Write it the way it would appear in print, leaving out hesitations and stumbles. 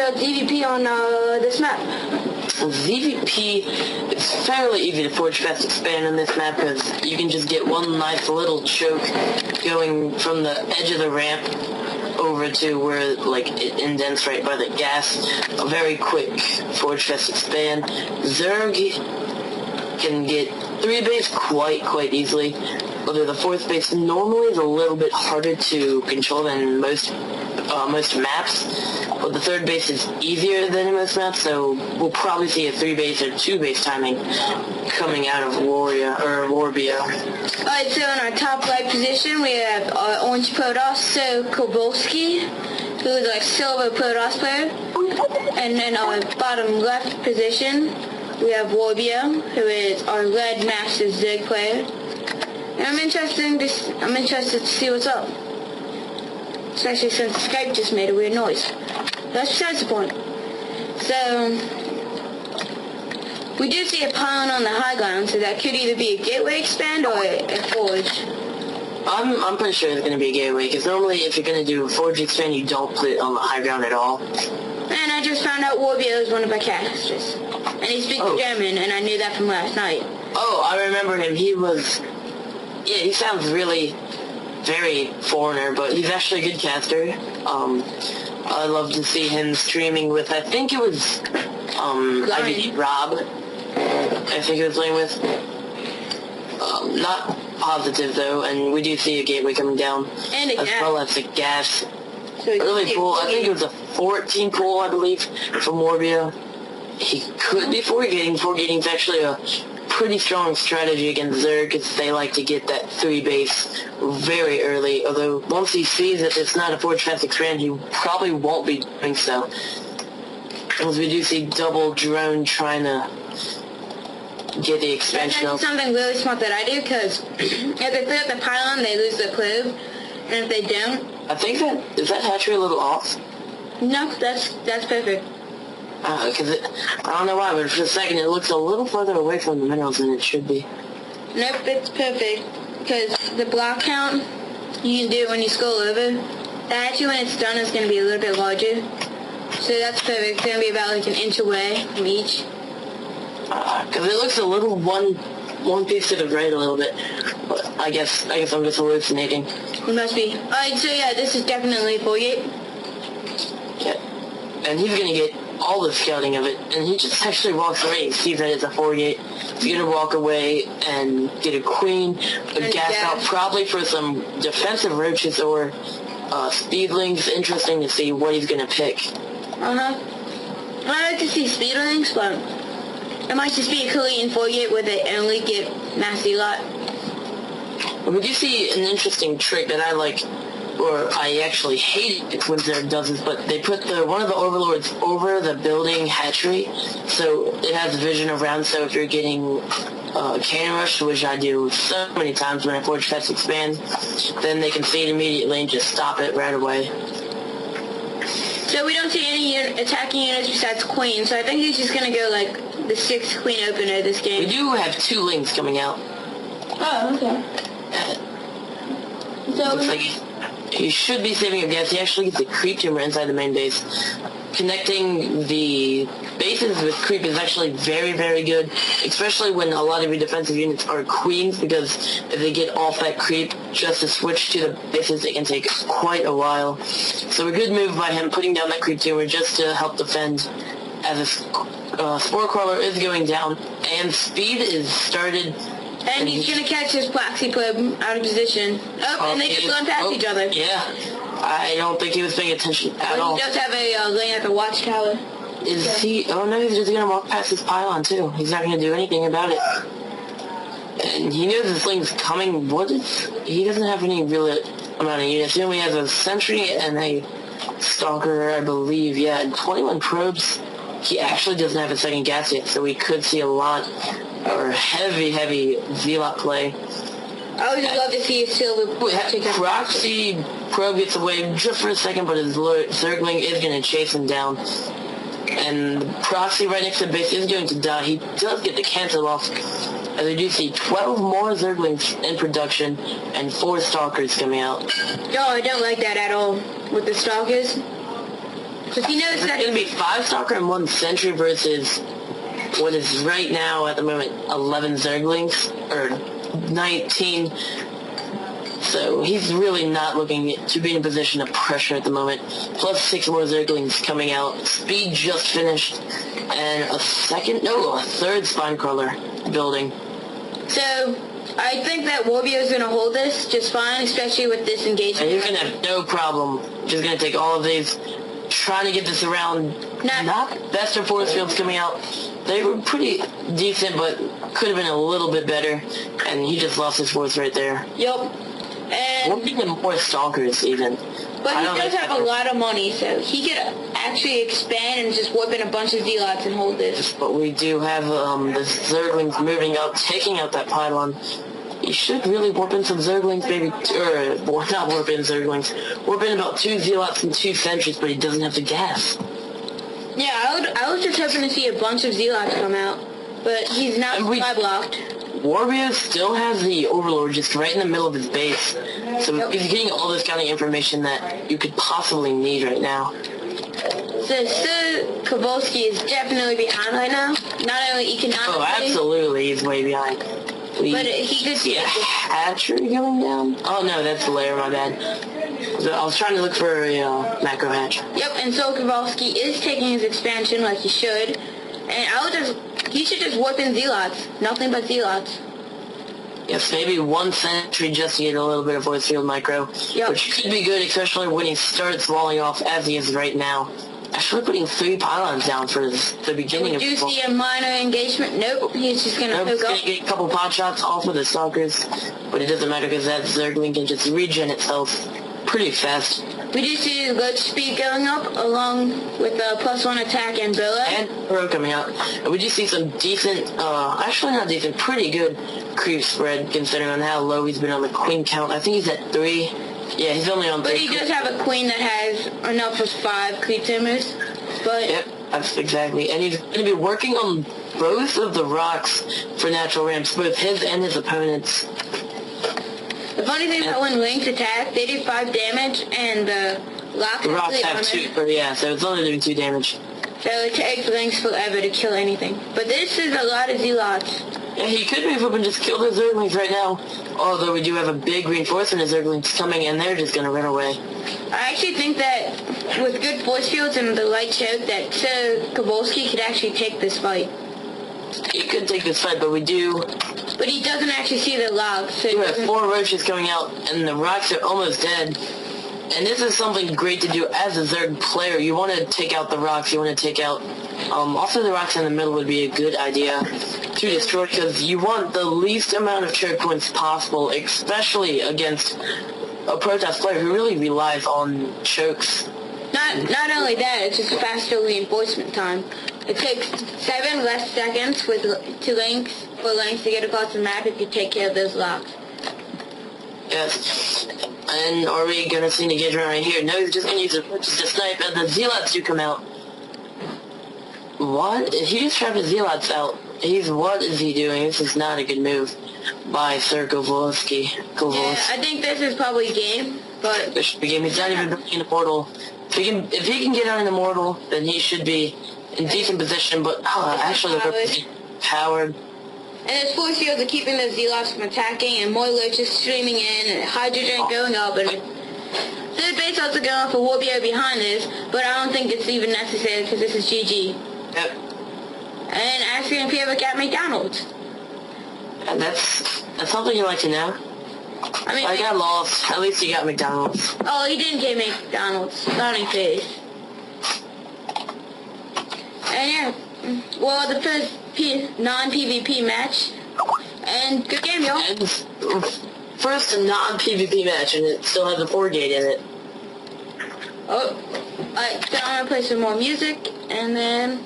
about EVP on this map? ZVP, it's fairly easy to forge fast expand on this map because you can just get one nice little choke going from the edge of the ramp over to where like it indents right by the gas. A very quick forge fast expand. Zerg can get 3 base quite easily, although the 4th base normally is a little bit harder to control than most maps. But the 3rd base is easier than most maps, so we'll probably see a 3 base or 2 base timing coming out of warbio. Alright, so in our top right position we have our orange Protoss, SirColveskey, who is our silver Protoss player. And then our bottom left position we have Warbio, who is our red master Zerg player. And I'm interested to see what's up. Especially since Skype just made a weird noise. That's besides the point. So, we do see a pylon on the high ground, so that could either be a gateway expand or a forge. I'm pretty sure it's going to be a gateway, because normally if you're going to do a forge expand, you don't put it on the high ground at all. And I just found out Warbio is one of our casters. And he speaks German, and I knew that from last night. Oh, I remember him. He sounds really very foreigner, but he's actually a good caster. I love to see him streaming with, I think it was, IvD Rob, I think he was playing with. Not positive though, and we do see a gateway coming down, and as well as a gas. So really cool. I think it was a 14 pull, I believe, from Warbio. He could be 4-gating. 4-gating is actually a pretty strong strategy against Zerg because they like to get that 3 base very early, although once he sees that it's not a forge fast expand, he probably won't be doing so. Because we do see double drone trying to get the expansion up. That's something really smart that I do, because if they put up the pylon, they lose the probe, and if they don't... I think is that hatchery a little off? No, that's perfect. Because I don't know why, but for a second it looks a little further away from the minerals than it should be. Nope, it's perfect. Because the block count, you can do it when you scroll over. That actually, when it's done, is going to be a little bit larger. So that's perfect. It's going to be about like an inch away from each. Because it looks a little one piece to the right a little bit. But I guess I'm just hallucinating. It must be. Alright, so yeah, this is definitely 4-gate. Yeah. And he's going to get all the scouting of it, and he just actually walks away and sees that it's a 4-gate. He's going to walk away and get a queen, a gas out, probably for some defensive roaches or speedlings. Interesting to see what he's going to pick. I like to see speedlings, but it might just be a Korean 4-gate where they only get nasty lot. We do see an interesting trick that I like, or I actually hate it when Zerg does this, but they put one of the overlords over the building hatchery, so it has vision around, so if you're getting cannon rush, which I do so many times when I forge fast expand, then they can see it immediately and just stop it right away. So we don't see any attacking units besides Queen, so I think he's just going to go like the 6th Queen opener this game. We do have 2 links coming out. Oh, okay. So looks like he should be saving up gas. He actually gets a creep tumor inside the main base. Connecting the bases with creep is actually very good, especially when a lot of your defensive units are queens, because if they get off that creep, just to switch to the bases, it can take quite a while. So a good move by him putting down that creep tumor just to help defend, as a spore crawler is going down, and speed is started. And he's going to catch his proxy probe out of position. Oh, and they just run past each other. Yeah. I don't think he was paying attention at all. He does have a lane at the watchtower. Is he... Oh, no, he's just going to walk past his pylon, too. He's not going to do anything about it. And he knows this thing's coming. He doesn't have any real amount of units. He only has a sentry and a stalker, I believe. Yeah, and 21 probes. He actually doesn't have a second gas yet, so we could see a lot... or heavy Zealot play. I would just love to see a silver proxy probe gets away just for a second, but his Zergling is going to chase him down. And the proxy right next to the base is going to die. He does get the cancel off, as we do see 12 more Zerglings in production and 4 Stalkers coming out. No, I don't like that at all with the Stalkers. Because he knows that It's going to be 5 Stalker and 1 Sentry versus what is right now at the moment 11 Zerglings, or 19. So he's really not looking to be in a position of pressure at the moment. Plus 6 more Zerglings coming out. Speed just finished. And a third Spine Crawler building. So, I think that warbio is going to hold this just fine, especially with this engagement. And you're going to have no problem just going to take all of these, trying to get this around. Not best of force fields coming out. They were pretty decent, but could have been a little bit better. And he just lost his force right there. Yup. And we're getting more Stalkers even. But he does have a lot of money, so he could actually expand and just whip in a bunch of Z-Lots and hold this. But we do have the Zerglings moving up, taking out that pylon. He should really warp in some Zerglings, maybe, or not warp in Zerglings. Warp in about 2 Z-Lots and 2 Sentries, but he doesn't have the gas. Yeah, I was just hoping to see a bunch of Z-Lots come out, but he's not supply blocked. Warbio still has the Overlord just right in the middle of his base. So he's getting all this kind of information that you could possibly need right now. So SirColveskey is definitely behind right now. Not only economically. Oh, absolutely, he's way behind. But he could see a hatchery going down? Oh no, that's the layer, my bad. So I was trying to look for a macro hatch. Yep, and SirColveskey is taking his expansion like he should. And he should just whip in Z-Lots. Nothing but Z-Lots. Yes, maybe 1 Sentry just to get a little bit of force field micro, which could be good, especially when he starts walling off as he is right now. Actually putting 3 pylons down for the beginning of the Do you see a minor engagement? Nope, he's just going to he's going to get a couple pot shots off of the Stalkers, but it doesn't matter because that Zergling can just regen itself pretty fast. We do see the good speed going up along with the +1 attack and Billa. And Burrow coming out. And we do see some decent, actually not decent, pretty good creep spread considering on how low he's been on the queen count. I think he's at 3. Yeah, he's only on 3. But he does have a queen that has enough for 5 creep timbers. But yep, that's exactly. And he's going to be working on both of the rocks for natural ramps, both his and his opponents. The funny thing about when Lynx attack, they do 5 damage, and the rocks have 2, so it's only doing 2 damage. So it takes Lynx forever to kill anything. But this is a lot of Z-Lots. Yeah, he could move up and just kill the Zerglings right now. Although we do have a big reinforcement of Zerglings coming, and they're just going to run away. I actually think that with good force fields and the light choke, that SirColveskey could actually take this fight. He could take this fight, but we do... But he doesn't actually see the logs. So we have 4 roaches coming out, and the rocks are almost dead. And this is something great to do as a Zerg player. You want to take out the rocks, you want to take out... also the rocks in the middle would be a good idea to destroy, because you want the least amount of choke points possible, especially against a Protoss player who really relies on chokes. Not only that, it's just faster reinforcement time. It takes 7 less seconds with for Lynx to get across the map if you take care of those locks. Yes. And are we going to see an engagement right here? No, he's just going to use the roaches to snipe, and the Z-Lots do come out. What? He just trapped the Z-Lots out. What is he doing? This is not a good move by SirColveskey. Yeah, I think this is probably game, but... This should be game. He's not even in the portal. If he can get out in the mortal, then he should be in decent position, but actually the powered. And his force fields are keeping those Z-Lots from attacking, and more lurches streaming in, and hydrogen going up, and third base also going off a warbio behind this, but I don't think it's even necessary because this is GG. Yep. And actually in Pierre at McDonald's. And that's something you like to know. I mean, I got lost. At least you got McDonald's. Oh, he didn't get McDonald's. Starting phase. And yeah, well, the first non-PvP match. And good game, y'all. And first non-PvP match, and it still has a 4-gate in it. Oh, alright, so I'm gonna play some more music, and then...